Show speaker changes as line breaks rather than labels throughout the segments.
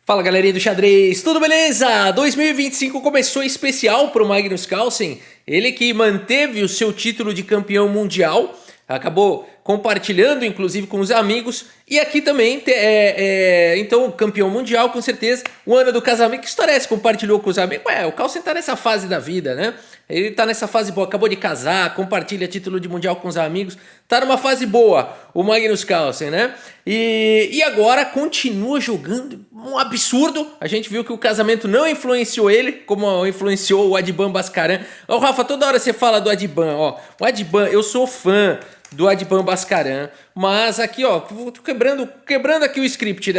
Fala galerinha do xadrez, tudo beleza? 2025 começou especial para o Magnus Carlsen, ele que manteve o seu título de campeão mundial, acabou compartilhando inclusive com os amigos, e aqui também, então campeão mundial com certeza, o ano do casamento, que história é essa? Compartilhou com os amigos? Ué, o Carlsen tá nessa fase da vida, né? Ele tá nessa fase boa, acabou de casar, compartilha título de mundial com os amigos, tá numa fase boa o Magnus Carlsen, né? E agora continua jogando um absurdo. A gente viu que o casamento não influenciou ele, como influenciou o Adban Bhaskaran. Ó, Rafa, toda hora você fala do Adban, ó. O Adban, eu sou fã do Adban Bhaskaran, mas aqui, ó, tô quebrando aqui o script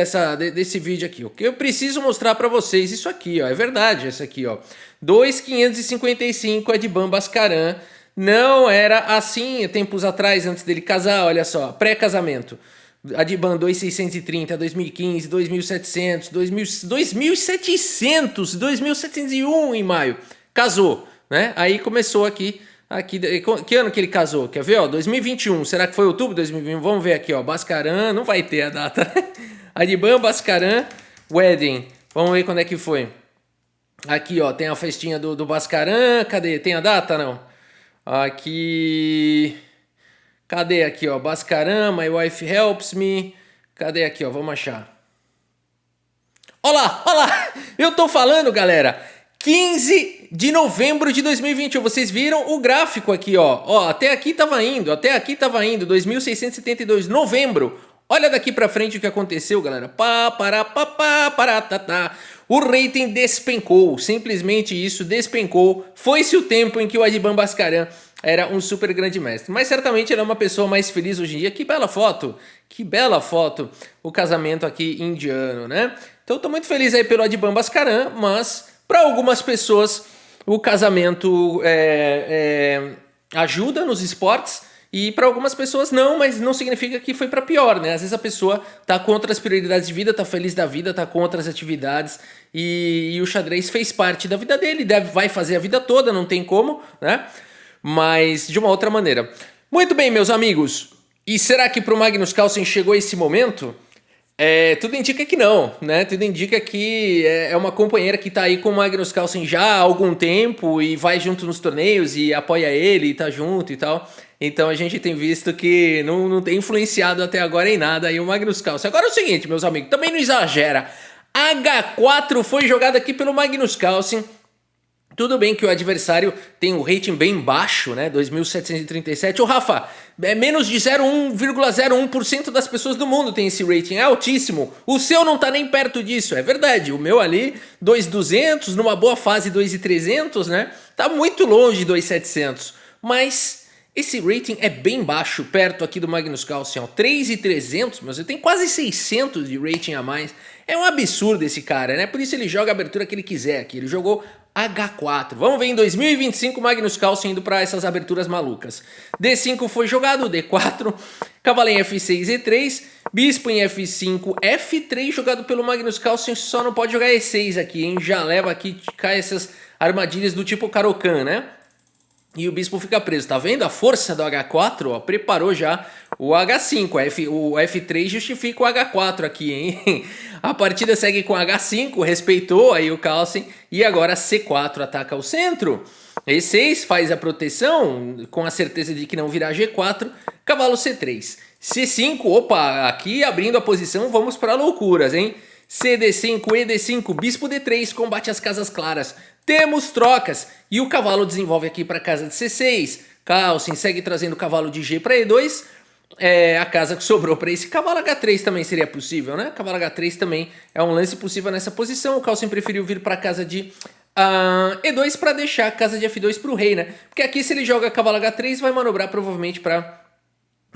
desse vídeo aqui. O que eu preciso mostrar pra vocês, isso aqui, ó, é verdade, esse aqui, ó. 2.555 Adban Bhaskaran. Não era assim tempos atrás, antes dele casar, olha só, pré-casamento. Adban 2.630, 2015, 2.700, 2.701 em maio. Casou, né? Aí começou aqui, que ano que ele casou? Quer ver, ó? 2021, será que foi outubro de 2021? Vamos ver aqui, ó, Bhaskaran, não vai ter a data. Adban Bhaskaran Wedding, vamos ver quando é que foi. Aqui, ó, tem a festinha do Bhaskaran, cadê? Tem a data, não? Aqui... Cadê aqui, ó? Bhaskaran, My Wife Helps Me. Cadê aqui, ó? Vamos achar. Olá, olá! Eu tô falando, galera. 15 de novembro de 2021. Vocês viram o gráfico aqui, ó. Ó, até aqui tava indo, 2.672. Novembro. Olha daqui pra frente o que aconteceu, galera. O rating despencou, simplesmente isso, despencou. Foi-se o tempo em que o Adban Bhaskaran era um super grande mestre. Mas certamente ele é uma pessoa mais feliz hoje em dia. Que bela foto, o casamento aqui indiano, né? Então eu tô muito feliz aí pelo Adban Bhaskaran, mas para algumas pessoas o casamento ajuda nos esportes. E para algumas pessoas não, mas não significa que foi para pior, né? Às vezes a pessoa tá contra as prioridades de vida, tá feliz da vida, tá contra as atividades e o xadrez fez parte da vida dele, vai fazer a vida toda, não tem como, né? Mas de uma outra maneira. Muito bem, meus amigos. E será que pro Magnus Carlsen chegou esse momento? Tudo indica que não, né? Tudo indica que é uma companheira que tá aí com o Magnus Carlsen já há algum tempo e vai junto nos torneios e apoia ele e tá junto e tal. Então a gente tem visto que não tem influenciado até agora em nada aí o Magnus Carlsen. Agora é o seguinte, meus amigos, também não exagera. H4 foi jogado aqui pelo Magnus Carlsen. Tudo bem que o adversário tem um rating bem baixo, né? 2.737. Ô, Rafa, menos de 0,01% das pessoas do mundo tem esse rating. É altíssimo. O seu não tá nem perto disso. É verdade. O meu ali, 2.200, numa boa fase 2.300, né? Tá muito longe de 2.700. Mas esse rating é bem baixo, perto aqui do Magnus Carlsen. 3.300, mas ele tem quase 600 de rating a mais. É um absurdo esse cara, né? Por isso ele joga a abertura que ele quiser aqui. Ele jogou H4. Vamos ver em 2025 Magnus Carlsen indo para essas aberturas malucas. D5 foi jogado, D4, cavalo em F6, E3, bispo em F5, F3 jogado pelo Magnus Carlsen, só não pode jogar E6 aqui, hein? Já leva aqui, cai essas armadilhas do tipo Caro-Kann, né? E o bispo fica preso, tá vendo? A força do H4, ó, preparou já o H5, o F3 justifica o H4 aqui, hein? A partida segue com H5, respeitou aí o Carlsen, e agora C4 ataca o centro. E6 faz a proteção, com a certeza de que não virá G4, cavalo C3. C5, opa, aqui abrindo a posição, vamos para loucuras, hein? CD5, ED5, bispo D3, combate as casas claras. Temos trocas e o cavalo desenvolve aqui para a casa de C6. Carlsen segue trazendo o cavalo de G para E2. A casa que sobrou para esse cavalo H3 também seria possível, né? Cavalo H3 também é um lance possível nessa posição. O Carlsen preferiu vir para a casa de E2 para deixar a casa de F2 para o rei, né? Porque aqui se ele joga cavalo H3 vai manobrar provavelmente para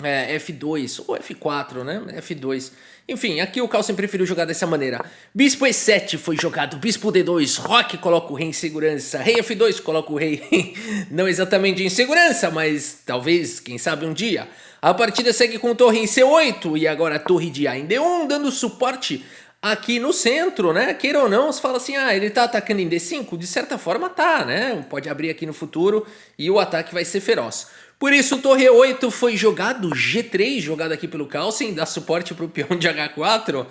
F2 ou F4, né? F2. Enfim, aqui o Carlsen preferiu jogar dessa maneira. Bispo E7 foi jogado, bispo D2, roque coloca o rei em segurança, rei F2 coloca o rei, não exatamente em segurança, mas talvez, quem sabe um dia. A partida segue com torre em C8 e agora a torre de A em D1, dando suporte aqui no centro, né? Queira ou não, você fala assim, ele tá atacando em D5? De certa forma tá, né? Pode abrir aqui no futuro e o ataque vai ser feroz. Por isso, torre E8 foi jogado, G3 jogado aqui pelo Carlsen, dá suporte para o peão de H4,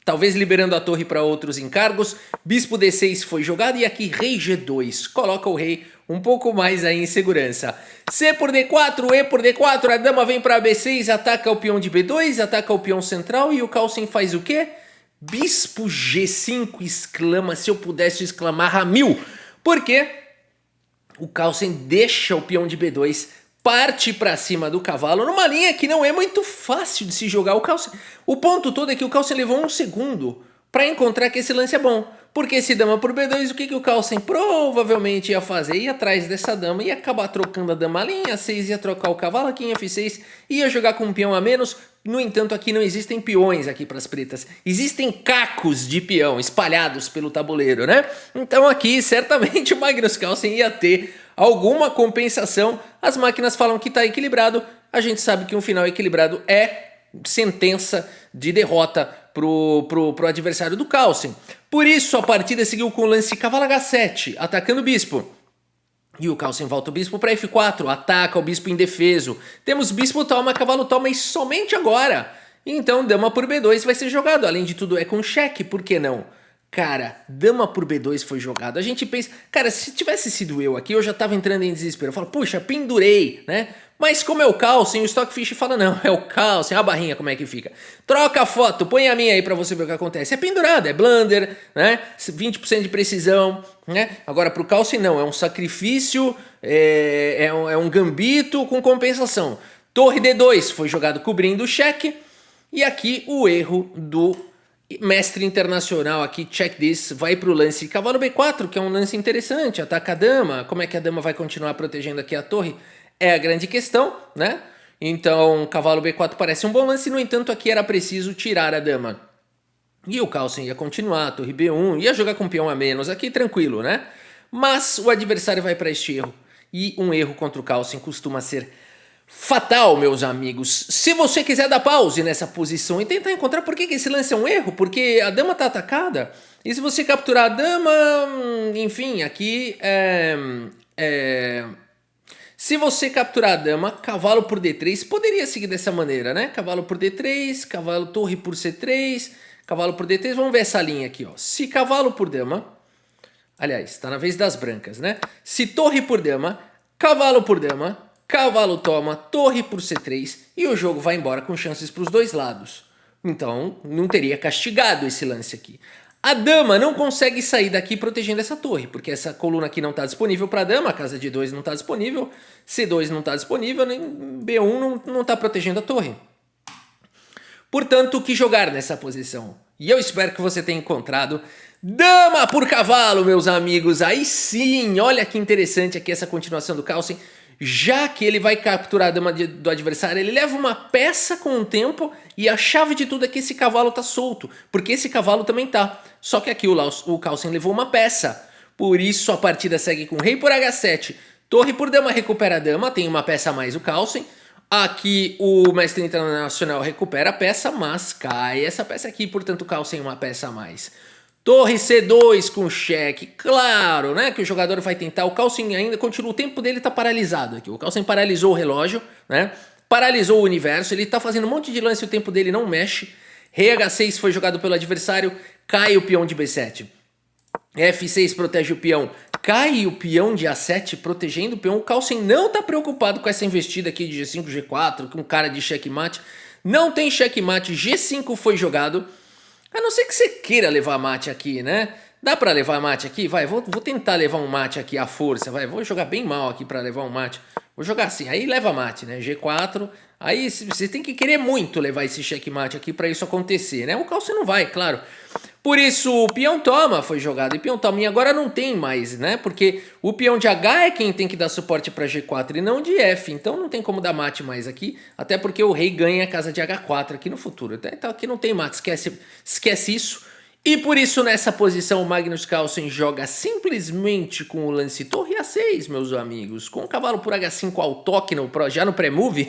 talvez liberando a torre para outros encargos. Bispo D6 foi jogado e aqui rei G2, coloca o rei um pouco mais aí em segurança. C por D4, E por D4, a dama vem para B6, ataca o peão de B2, ataca o peão central e o Carlsen faz o quê? Bispo G5, exclama, se eu pudesse exclamar a mil, porque o Carlsen deixa o peão de B2, parte para cima do cavalo, numa linha que não é muito fácil de se jogar. O ponto todo é que o Carlsen levou um segundo para encontrar que esse lance é bom. Porque esse dama por B2, o que o Carlsen provavelmente ia fazer? Ia atrás dessa dama, ia acabar trocando a dama ali em A6, ia trocar o cavalo aqui em F6, ia jogar com um peão a menos. No entanto, aqui não existem peões aqui para as pretas. Existem cacos de peão espalhados pelo tabuleiro, né? Então aqui, certamente, o Magnus Carlsen ia ter alguma compensação. As máquinas falam que está equilibrado. A gente sabe que um final equilibrado é sentença de derrota pro adversário do Carlsen. Por isso, a partida seguiu com o lance cavalo H7, atacando o bispo. E o Carlsen volta o bispo para F4, ataca o bispo indefeso. Temos bispo toma, cavalo toma e somente agora. Então, dama por B2 vai ser jogado. Além de tudo, é com cheque, por que não? Cara, dama por B2 foi jogado. A gente pensa, cara, se tivesse sido eu aqui, eu já tava entrando em desespero. Eu falo, puxa, pendurei, né? Mas como é o Carlsen, o Stockfish fala, não, é o Carlsen, a barrinha como é que fica. Troca a foto, põe a minha aí pra você ver o que acontece. É pendurado, é blunder, né? 20% de precisão, né? Agora pro Carlsen não, é um sacrifício, é um gambito com compensação. Torre D2 foi jogado cobrindo o cheque. E aqui o erro do mestre internacional aqui, check this, vai pro lance cavalo B4, que é um lance interessante, ataca a dama. Como é que a dama vai continuar protegendo aqui a torre? É a grande questão, né? Então, cavalo B4 parece um bom lance, no entanto, aqui era preciso tirar a dama. E o Carlsen ia continuar, torre B1, ia jogar com peão a menos, aqui tranquilo, né? Mas o adversário vai para este erro. E um erro contra o Carlsen costuma ser fatal, meus amigos. Se você quiser dar pause nessa posição e tentar encontrar por que esse lance é um erro, porque a dama está atacada, e se você capturar a dama, enfim, aqui se você capturar a dama, cavalo por D3, poderia seguir dessa maneira, né? Cavalo por D3, cavalo torre por C3, cavalo por D3, vamos ver essa linha aqui, ó. Se cavalo por dama, aliás, está na vez das brancas, né? Se torre por dama, cavalo por dama, cavalo toma, torre por C3 e o jogo vai embora com chances para os dois lados. Então, não teria castigado esse lance aqui. A dama não consegue sair daqui protegendo essa torre, porque essa coluna aqui não está disponível para a dama, a casa de 2 não está disponível, C2 não está disponível, nem B1 não está protegendo a torre. Portanto, o que jogar nessa posição? E eu espero que você tenha encontrado dama por cavalo, meus amigos. Aí sim, olha que interessante aqui essa continuação do Carlsen. Já que ele vai capturar a dama do adversário, ele leva uma peça com o tempo e a chave de tudo é que esse cavalo tá solto, porque esse cavalo também tá. Só que aqui o Carlsen levou uma peça, por isso a partida segue com rei por H7, torre por dama recupera a dama, tem uma peça a mais o Carlsen. Aqui o mestre internacional recupera a peça, mas cai essa peça aqui, portanto o Carlsen uma peça a mais. Torre C2 com cheque, claro, né, que o jogador vai tentar, o Carlsen ainda continua, o tempo dele tá paralisado aqui, o Carlsen paralisou o relógio, né, paralisou o universo, ele tá fazendo um monte de lance e o tempo dele não mexe, rei H6 foi jogado pelo adversário, cai o peão de B7, F6 protege o peão, cai o peão de A7 protegendo o peão, o Carlsen não tá preocupado com essa investida aqui de G5, G4, com cara de checkmate, não tem checkmate, G5 foi jogado. A não ser que você queira levar mate aqui, né? Dá pra levar mate aqui? Vai, vou tentar levar um mate aqui à força, vai. Vou jogar bem mal aqui pra levar um mate. Vou jogar assim, aí leva mate, né? G4, aí você tem que querer muito levar esse checkmate aqui pra isso acontecer, né? O Carlsen não vai, claro. Por isso, o peão toma foi jogado, e peão toma, e agora não tem mais, né? Porque o peão de H é quem tem que dar suporte para G4 e não de F, então não tem como dar mate mais aqui, até porque o rei ganha a casa de H4 aqui no futuro, então aqui não tem mate, esquece isso. E por isso nessa posição o Magnus Carlsen joga simplesmente com o lance torre A6, meus amigos, com o cavalo por H5 ao toque já no pré-move,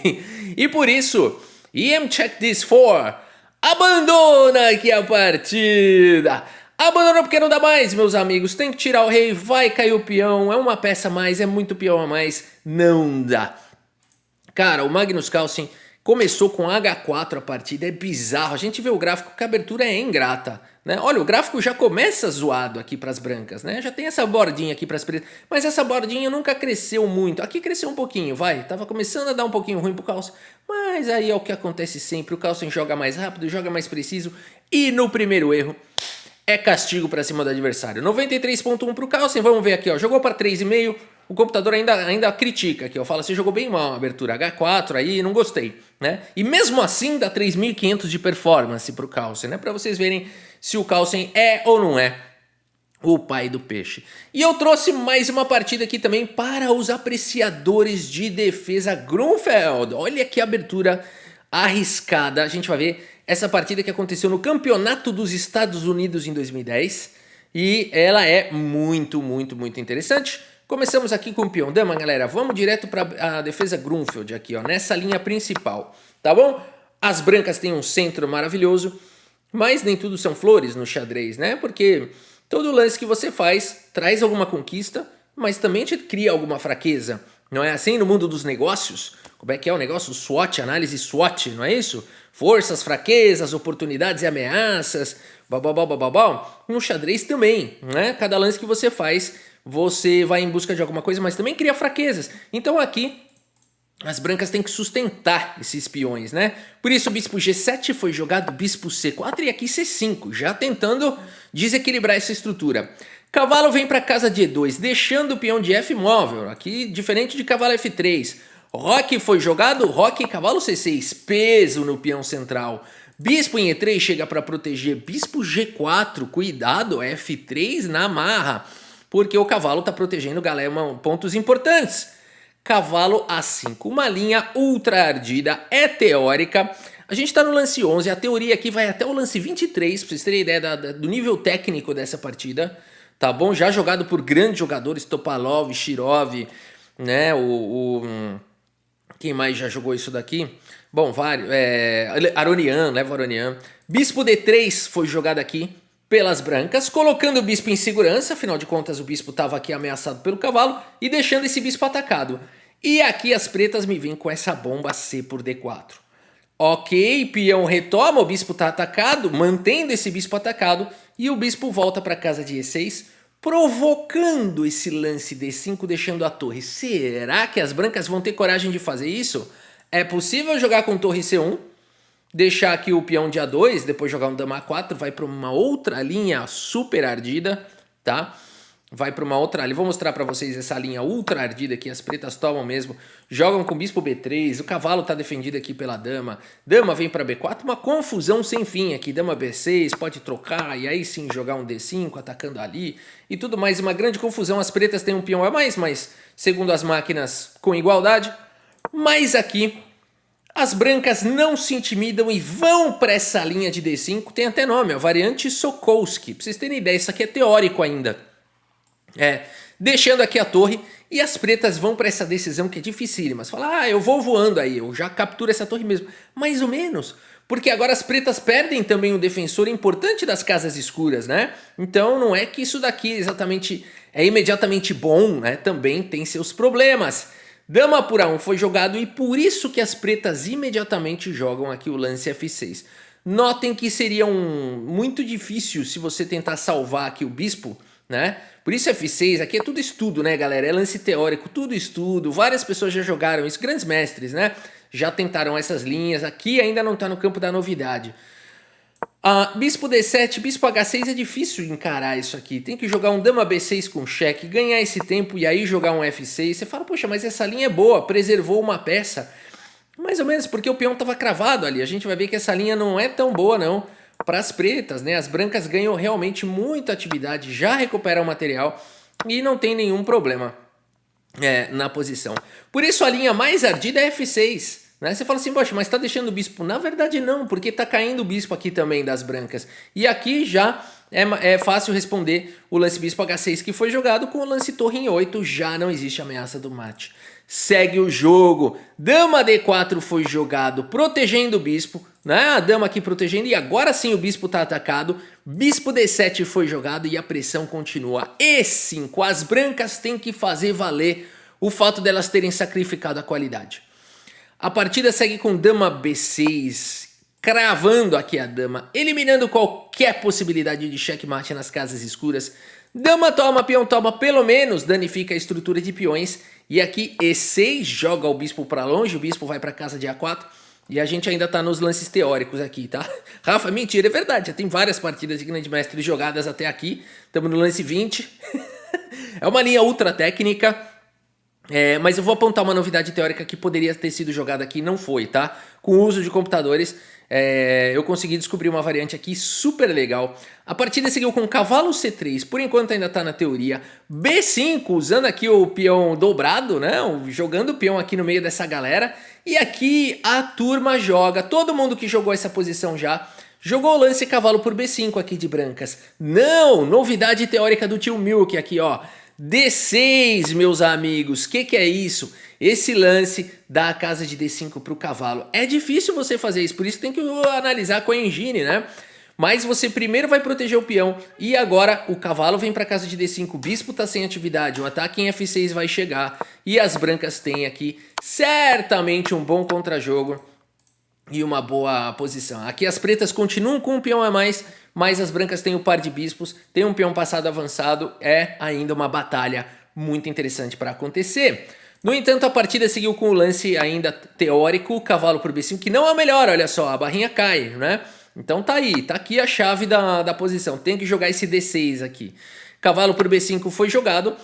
e por isso, EM check this for... Abandona aqui a partida. Abandonou porque não dá mais, meus amigos. Tem que tirar o rei, vai cair o peão. É uma peça a mais, é muito peão a mais. Não dá. Cara, o Magnus Carlsen começou com H4 a partida, é bizarro. A gente vê o gráfico que a abertura é ingrata, né? Olha, o gráfico já começa zoado aqui para as brancas, né? Já tem essa bordinha aqui para as pretas, mas essa bordinha nunca cresceu muito. Aqui cresceu um pouquinho, vai. Tava começando a dar um pouquinho ruim pro Carlsen, mas aí é o que acontece sempre. O Carlsen joga mais rápido, joga mais preciso e no primeiro erro é castigo para cima do adversário. 93.1 pro Carlsen, vamos ver aqui, ó. Jogou para 3,5. O computador ainda critica aqui, ó. Fala, você jogou bem mal a abertura H4 aí, não gostei, né? E mesmo assim dá 3.500 de performance pro Carlsen, né? Para vocês verem se o Carlsen é ou não é o pai do peixe. E eu trouxe mais uma partida aqui também para os apreciadores de defesa Grunfeld. Olha que abertura arriscada. A gente vai ver essa partida que aconteceu no Campeonato dos Estados Unidos em 2010. E ela é muito interessante. Começamos aqui com o peão dama, galera. Vamos direto para a defesa Grunfeld aqui, ó, nessa linha principal, tá bom? As brancas têm um centro maravilhoso, mas nem tudo são flores no xadrez, né? Porque todo lance que você faz traz alguma conquista, mas também te cria alguma fraqueza. Não é assim no mundo dos negócios? Como é que é o negócio? SWOT, análise SWOT, não é isso? Forças, fraquezas, oportunidades e ameaças, babá. No xadrez também, né? Cada lance que você faz, você vai em busca de alguma coisa, mas também cria fraquezas. Então aqui, as brancas têm que sustentar esses peões, né? Por isso o bispo G7 foi jogado, bispo C4 e aqui C5, já tentando desequilibrar essa estrutura. Cavalo vem para casa de E2, deixando o peão de F móvel, aqui diferente de cavalo F3. Roque foi jogado, roque e cavalo C6, peso no peão central. Bispo em E3 chega para proteger, bispo G4, cuidado, F3 na marra, porque o cavalo está protegendo, galera, pontos importantes. Cavalo A5, uma linha ultra ardida, é teórica. A gente está no lance 11, a teoria aqui vai até o lance 23, para vocês terem ideia do nível técnico dessa partida, tá bom? Já jogado por grandes jogadores, Topalov, Shirov, né, quem mais já jogou isso daqui? Bom, vários, Aronian, Levo Aronian. Bispo D3 foi jogado aqui pelas brancas, colocando o bispo em segurança, afinal de contas o bispo estava aqui ameaçado pelo cavalo, e deixando esse bispo atacado. E aqui as pretas me vêm com essa bomba C por D4. Ok, peão retoma, o bispo está atacado, mantendo esse bispo atacado, e o bispo volta para casa de E6, provocando esse lance D5, deixando a torre. Será que as brancas vão ter coragem de fazer isso? É possível jogar com torre C1, deixar aqui o peão de A2, depois jogar um dama A4, vai para uma outra linha super ardida, tá? Vai para uma outra linha, vou mostrar para vocês essa linha ultra ardida que as pretas tomam mesmo, jogam com bispo B3, o cavalo tá defendido aqui pela dama, dama vem para B4, uma confusão sem fim aqui, dama B6, pode trocar e aí sim jogar um D5 atacando ali e tudo mais, uma grande confusão, as pretas têm um peão a mais, mas segundo as máquinas com igualdade, mas aqui as brancas não se intimidam e vão para essa linha de D5, tem até nome, a variante Sokolsky, para vocês terem ideia, isso aqui é teórico ainda. Deixando aqui a torre e as pretas vão para essa decisão que é dificílima. Mas fala, eu vou voando aí, eu já capturo essa torre mesmo. Mais ou menos, porque agora as pretas perdem também um defensor importante das casas escuras, né? Então não é que isso daqui exatamente é imediatamente bom, né? Também tem seus problemas. Dama por A1 foi jogado e por isso que as pretas imediatamente jogam aqui o lance F6. Notem que seria muito difícil se você tentar salvar aqui o bispo, né? Por isso F6 aqui é tudo estudo, né, galera? É lance teórico, tudo estudo. Várias pessoas já jogaram isso, grandes mestres, né? Já tentaram essas linhas. Aqui ainda não tá no campo da novidade. Bispo D7, bispo H6 é difícil encarar isso aqui. Tem que jogar um dama B6 com cheque, ganhar esse tempo e aí jogar um F6. Você fala, poxa, mas essa linha é boa, preservou uma peça. Mais ou menos, porque o peão estava cravado ali. A gente vai ver que essa linha não é tão boa, não. Para as pretas, né? As brancas ganham realmente muita atividade, já recuperam o material e não tem nenhum problema na posição. Por isso a linha mais ardida é F6. Né? Você fala assim, poxa, mas tá deixando o bispo. Na verdade não, porque tá caindo o bispo aqui também das brancas. E aqui já é fácil responder o lance bispo H6 que foi jogado com o lance torre em 8. Já não existe ameaça do mate. Segue o jogo. Dama D4 foi jogado protegendo o bispo. Né? A dama aqui protegendo e agora sim o bispo tá atacado. Bispo D7 foi jogado e a pressão continua. E5, as brancas têm que fazer valer o fato delas terem sacrificado a qualidade. A partida segue com dama B6, cravando aqui a dama, eliminando qualquer possibilidade de checkmate nas casas escuras. Dama toma, peão toma, pelo menos danifica a estrutura de peões. E aqui E6 joga o bispo para longe, o bispo vai para casa de A4. E a gente ainda tá nos lances teóricos aqui, tá? Rafa, mentira, é verdade, já tem várias partidas de Grande Mestre jogadas até aqui. Estamos no lance 20. É uma linha ultra técnica. Mas eu vou apontar uma novidade teórica que poderia ter sido jogada aqui e não foi, tá? Com o uso de computadores, eu consegui descobrir uma variante aqui super legal. A partida seguiu com cavalo C3, por enquanto ainda tá na teoria. B5, usando aqui o peão dobrado, né? Jogando o peão aqui no meio dessa galera. E aqui a turma joga, todo mundo que jogou essa posição já, jogou o lance cavalo por B5 aqui de brancas. Não, novidade teórica do tio Milk aqui, ó. D6, meus amigos, que é isso? Esse lance da casa de D5 para o cavalo. É difícil você fazer isso, por isso tem que analisar com a engine, né? Mas você primeiro vai proteger o peão e agora o cavalo vem para casa de D5, o bispo tá sem atividade, o ataque em F6 vai chegar e as brancas têm aqui certamente um bom contrajogo e uma boa posição. Aqui as pretas continuam com um peão a mais, mas as brancas têm o par de bispos, tem um peão passado avançado, é ainda uma batalha muito interessante para acontecer. No entanto, a partida seguiu com o lance ainda teórico, cavalo por B5, que não é o melhor, olha só, a barrinha cai, né? Então tá aí, tá aqui a chave da posição, tem que jogar esse D6 aqui. Cavalo por B5 foi jogado,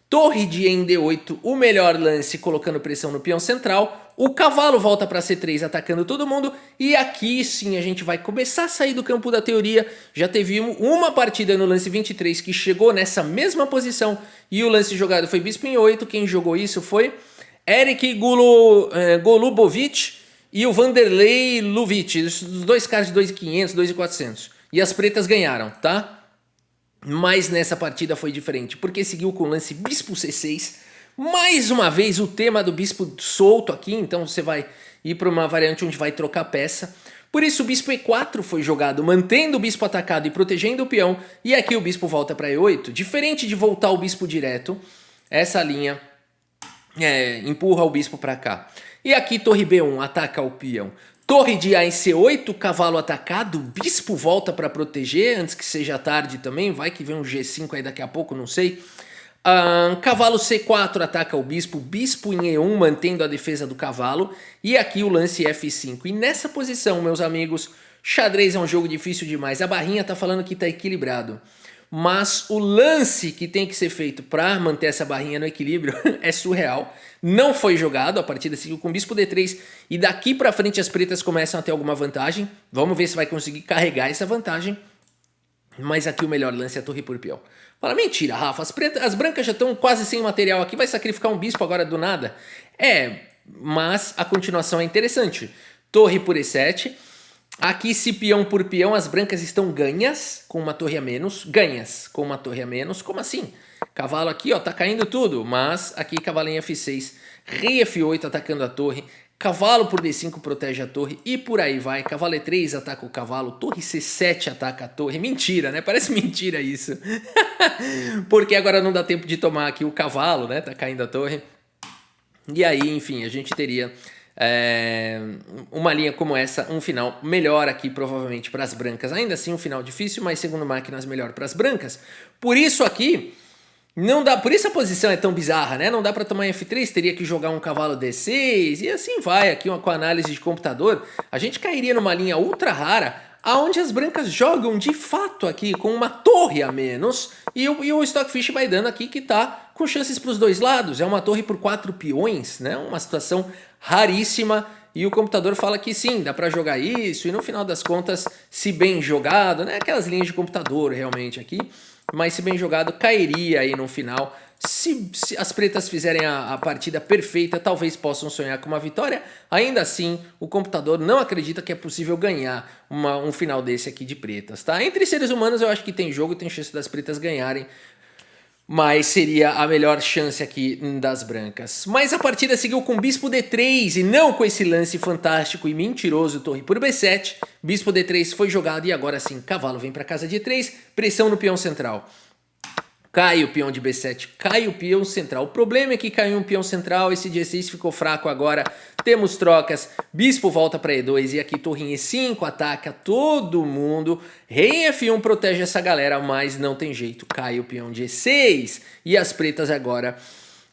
torre de em D8, o melhor lance colocando pressão no peão central. O cavalo volta para C3 atacando todo mundo. E aqui sim a gente vai começar a sair do campo da teoria. Já teve uma partida no lance 23 que chegou nessa mesma posição. E o lance jogado foi bispo em 8. Quem jogou isso foi Eric Golubovic e o Vanderlei Luvic. Os dois caras de 2.500, 2.400. E as pretas ganharam, tá? Mas nessa partida foi diferente, porque seguiu com o lance bispo C6. Mais uma vez o tema do bispo solto aqui, então você vai ir para uma variante onde vai trocar peça. Por isso o bispo E4 foi jogado, mantendo o bispo atacado e protegendo o peão. E aqui o bispo volta para E8. Diferente de voltar o bispo direto, essa linha empurra o bispo para cá. E aqui torre B1 ataca o peão. Torre de A em C8, cavalo atacado, bispo volta para proteger, antes que seja tarde também, vai que vem um G5 aí daqui a pouco, não sei. Cavalo C4 ataca o bispo, bispo em E1 mantendo a defesa do cavalo, e aqui o lance F5. E nessa posição, meus amigos, xadrez é um jogo difícil demais, a barrinha tá falando que tá equilibrado. Mas o lance que tem que ser feito para manter essa barrinha no equilíbrio é surreal. Não foi jogado, a partida seguiu com bispo D3 e daqui para frente as pretas começam a ter alguma vantagem. Vamos ver se vai conseguir carregar essa vantagem. Mas aqui o melhor lance é a torre por peão. Fala, mentira, Rafa, as brancas já estão quase sem material aqui, vai sacrificar um bispo agora do nada? Mas a continuação é interessante. Torre por E7. Aqui, se peão por peão, as brancas estão ganhas, com uma torre a menos. Ganhas, com uma torre a menos. Como assim? Cavalo aqui, ó, tá caindo tudo. Mas aqui, cavalo em F6. Rei F8 atacando a torre. Cavalo por D5 protege a torre. E por aí vai. Cavalo E3 ataca o cavalo. Torre C7 ataca a torre. Mentira, né? Parece mentira isso. Porque agora não dá tempo de tomar aqui o cavalo, né? Tá caindo a torre. E aí, enfim, a gente teria... uma linha como essa, um final melhor aqui provavelmente para as brancas. Ainda assim um final difícil, mas segundo máquinas melhor para as brancas. Por isso aqui não dá, por isso a posição é tão bizarra, né? Não dá para tomar F3, teria que jogar um cavalo D6 e assim vai aqui com a análise de computador. A gente cairia numa linha ultra rara aonde as brancas jogam de fato aqui com uma torre a menos e o Stockfish vai dando aqui que tá com chances para os dois lados. É uma torre por 4 peões, né? Uma situação raríssima e o computador fala que sim, dá para jogar isso e no final das contas, se bem jogado, né? Aquelas linhas de computador realmente aqui, mas se bem jogado cairia aí no final. Se as pretas fizerem a partida perfeita, talvez possam sonhar com uma vitória. Ainda assim, o computador não acredita que é possível ganhar um final desse aqui de pretas, tá? Entre seres humanos eu acho que tem jogo, tem chance das pretas ganharem, mas seria a melhor chance aqui das brancas. Mas a partida seguiu com bispo D3 e não com esse lance fantástico e mentiroso torre por B7. Bispo D3 foi jogado e agora sim, cavalo vem para casa de E3, pressão no peão central. Cai o peão de B7, cai o peão central. O problema é que caiu um peão central, esse G6 ficou fraco agora. Temos trocas, bispo volta para E2 e aqui torre em E5 ataca todo mundo. Rei em F1 protege essa galera, mas não tem jeito. Cai o peão de E6 e as pretas agora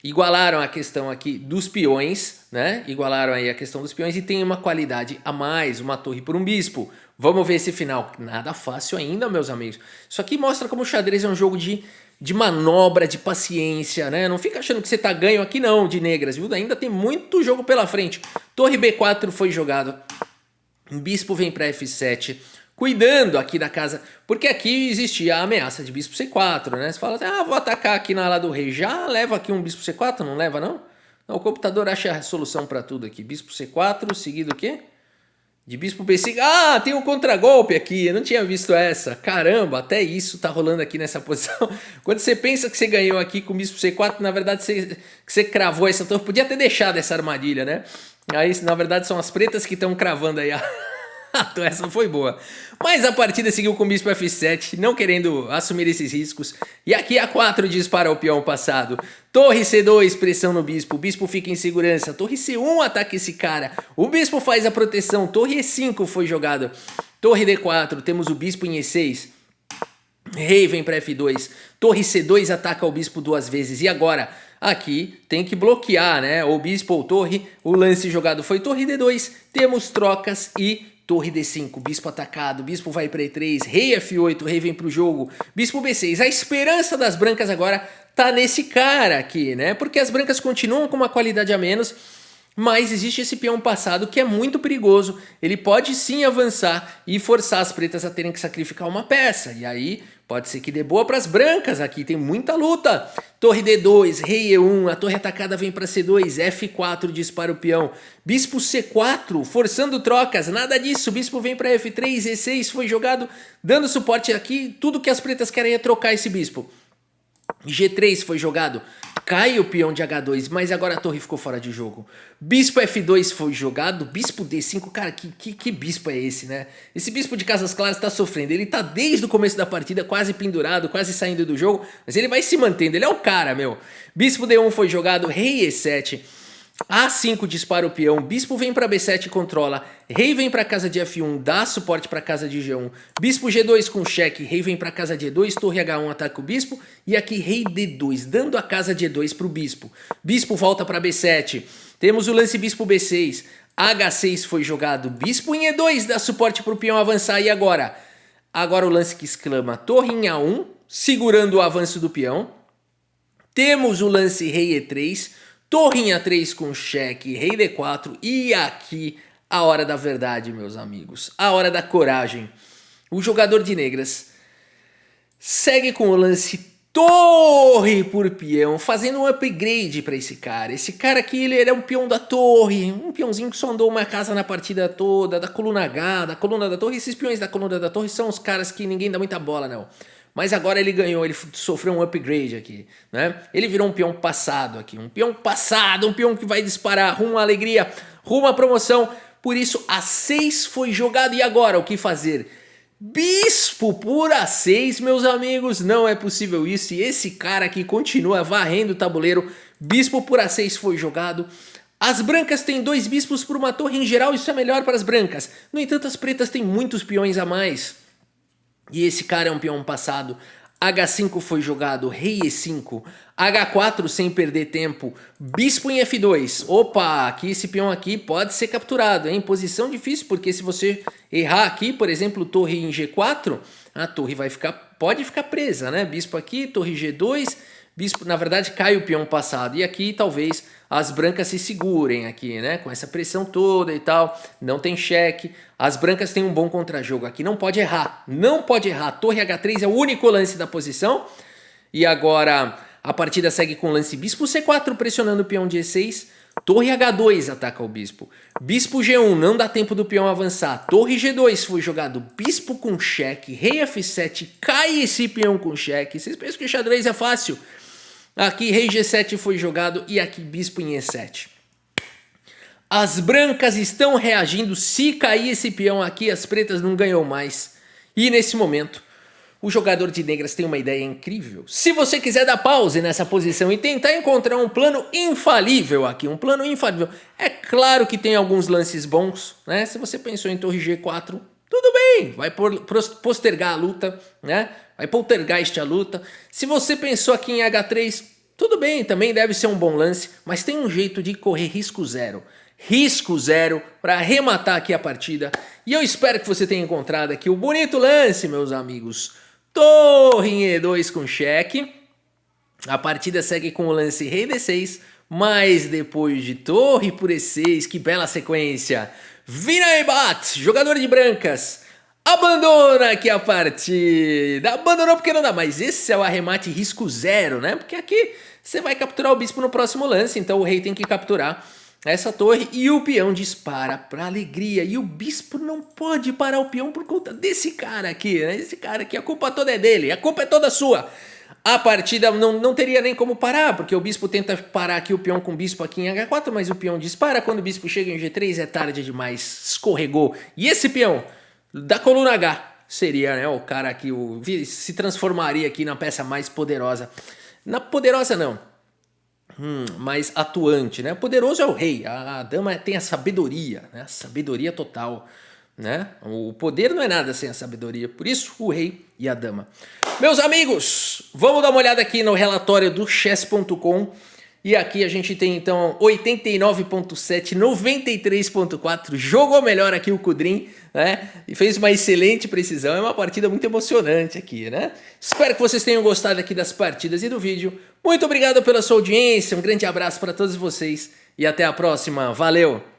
igualaram a questão aqui dos peões, né? Igualaram aí a questão dos peões e tem uma qualidade a mais, uma torre por um bispo. Vamos ver esse final. Nada fácil ainda, meus amigos. Isso aqui mostra como o xadrez é um jogo de manobra, de paciência, né? Não fica achando que você tá ganho aqui não, de negras, viu? Ainda tem muito jogo pela frente. Torre B4 foi jogado. Bispo vem para F7. Cuidando aqui da casa, porque aqui existia a ameaça de bispo C4, né? Você fala assim, vou atacar aqui na ala do rei. Já leva aqui um bispo C4, não leva não? Não, o computador acha a solução para tudo aqui. Bispo C4, seguido o quê? De bispo B5. Tem um contragolpe aqui, eu não tinha visto essa. Caramba, até isso tá rolando aqui nessa posição. Quando você pensa que você ganhou aqui com o bispo C4, na verdade você cravou essa torre. Podia ter deixado essa armadilha, né? Aí, na verdade, são as pretas que estão cravando aí então essa foi boa. Mas a partida seguiu com o bispo F7, não querendo assumir esses riscos. E aqui A4 dispara o peão passado. Torre C2, pressão no bispo. O bispo fica em segurança. Torre C1 ataca esse cara. O bispo faz a proteção. Torre E5 foi jogado. Torre D4, temos o bispo em E6. Rei vem para F2. Torre C2 ataca o bispo duas vezes. E agora? Aqui tem que bloquear, né? O bispo ou torre. O lance jogado foi torre D2. Temos trocas e torre D5, bispo atacado, bispo vai para E3, rei F8, rei vem pro jogo, bispo B6. A esperança das brancas agora tá nesse cara aqui, né? Porque as brancas continuam com uma qualidade a menos, mas existe esse peão passado que é muito perigoso. Ele pode sim avançar e forçar as pretas a terem que sacrificar uma peça. E aí pode ser que dê boa para as brancas. Aqui tem muita luta. Torre D2, rei E1, a torre atacada vem para C2, F4 dispara o peão. Bispo C4, forçando trocas, nada disso. Bispo vem para F3, E6 foi jogado, dando suporte aqui. Tudo que as pretas querem é trocar esse bispo. G3 foi jogado, cai o peão de H2, mas agora a torre ficou fora de jogo. Bispo F2 foi jogado, bispo D5, cara, que bispo é esse, né? Esse bispo de casas claras tá sofrendo, ele tá desde o começo da partida quase pendurado, quase saindo do jogo, mas ele vai se mantendo, ele é o cara, meu. Bispo D1 foi jogado, rei E7. A5 dispara o peão, bispo vem para B7 e controla, rei vem para casa de F1, dá suporte para casa de G1, bispo G2 com cheque, rei vem para casa de E2, torre H1 ataca o bispo e aqui rei D2, dando a casa de E2 para o bispo. Bispo volta para B7, temos o lance bispo B6, H6 foi jogado, bispo em E2 dá suporte para o peão avançar e agora? Agora o lance que exclama torre em A1, segurando o avanço do peão, temos o lance rei E3, torre em A3 com cheque, rei D4 e aqui a hora da verdade, meus amigos. A hora da coragem. O jogador de negras segue com o lance torre por peão, fazendo um upgrade para esse cara. Esse cara aqui, ele era um peão da torre, um peãozinho que só andou uma casa na partida toda, da coluna H, da coluna da torre. Esses peões da coluna da torre são os caras que ninguém dá muita bola, não. Mas agora ele ganhou, ele sofreu um upgrade aqui, né? Ele virou um peão passado aqui, um peão passado, um peão que vai disparar rumo à alegria, rumo à promoção. Por isso, A6 foi jogado e agora o que fazer? Bispo por A6, meus amigos, não é possível isso. E esse cara aqui continua varrendo o tabuleiro. Bispo por A6 foi jogado. As brancas têm 2 bispos por uma torre, em geral isso é melhor para as brancas. No entanto, as pretas têm muitos peões a mais. E esse cara é um peão passado. H5 foi jogado, rei E5. H4 sem perder tempo. Bispo em F2. Opa, aqui esse peão aqui pode ser capturado, hein? Posição difícil, porque se você errar aqui, por exemplo, torre em G4, a torre pode ficar presa, né? Bispo aqui, torre G2. Bispo, na verdade, cai o peão passado. E aqui talvez as brancas se segurem aqui, né? Com essa pressão toda e tal. Não tem cheque. As brancas têm um bom contrajogo aqui. Não pode errar. Não pode errar. Torre H3 é o único lance da posição. E agora a partida segue com o lance bispo C4 pressionando o peão de E6. Torre H2 ataca o bispo. Bispo G1, não dá tempo do peão avançar. Torre G2 foi jogado. Bispo com cheque. Rei F7, cai esse peão com cheque. Vocês pensam que o xadrez é fácil? Aqui rei G7 foi jogado e aqui bispo em E7. As brancas estão reagindo. Se cair esse peão aqui, as pretas não ganham mais. E nesse momento, O jogador de negras tem uma ideia incrível. Se você quiser dar pause nessa posição e tentar encontrar um plano infalível aqui, um plano infalível, é claro que tem alguns lances bons, né? Se você pensou em torre G4, tudo bem, vai postergar a luta, né? Vai poltergeist a luta. Se você pensou aqui em H3, tudo bem, também deve ser um bom lance, mas tem um jeito de correr risco zero. Risco zero para arrematar aqui a partida. E eu espero que você tenha encontrado aqui o bonito lance, meus amigos. Torre em E2 com cheque. A partida segue com o lance rei D6, mas depois de torre por E6, que bela sequência. Vinay Bhat, jogador de brancas, abandona aqui a partida. Abandonou porque não dá, mas esse é o arremate risco zero, né? Porque aqui você vai capturar o bispo no próximo lance, então o rei tem que capturar essa torre e o peão dispara para alegria. E o bispo não pode parar o peão por conta desse cara aqui, né? Esse cara aqui, a culpa toda é dele, a culpa é toda sua. A partida não teria nem como parar, porque o bispo tenta parar aqui o peão com o bispo aqui em H4, mas o peão dispara. Quando o bispo chega em G3 é tarde demais, escorregou. E esse peão da coluna H seria, né, o cara que se transformaria aqui na peça mais poderosa. Na poderosa não, mais atuante, né? Poderoso é o rei, a dama tem a sabedoria, né? A sabedoria total, né? O poder não é nada sem a sabedoria, por isso o rei e a dama. Meus amigos, vamos dar uma olhada aqui no relatório do chess.com. E aqui a gente tem então 89.7, 93.4, jogou melhor aqui o Kudrin, né? E fez uma excelente precisão, é uma partida muito emocionante aqui, né? Espero que vocês tenham gostado aqui das partidas e do vídeo. Muito obrigado pela sua audiência, um grande abraço para todos vocês e até a próxima, valeu!